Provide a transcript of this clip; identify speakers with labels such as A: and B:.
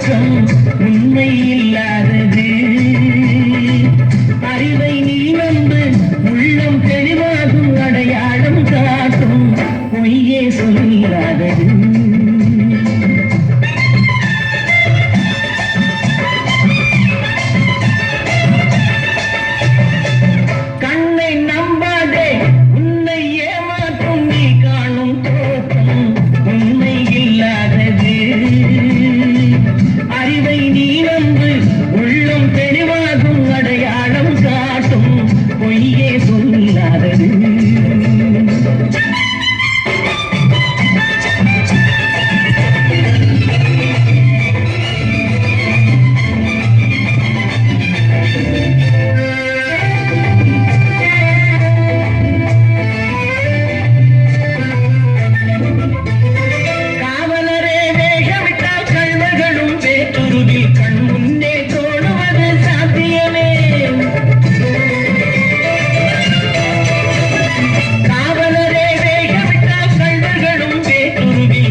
A: தோற்றம் உண்மை இல்லாதது. அறிவை நீ நம்பு, உள்ளம் தெளிவாகும், அடையாளம் காட்டும், பொய்யே சொல்லாதது. கண்ணை நம்பாதே, உன்னை ஏமாற்றும் நீ காணும் தோற்றம் உண்மை இல்லாதது. அறிவை நீ நம்பு, உள்ளம் தெளிவாகும், அடையாளம் காட்டும், பொய்யே சொல்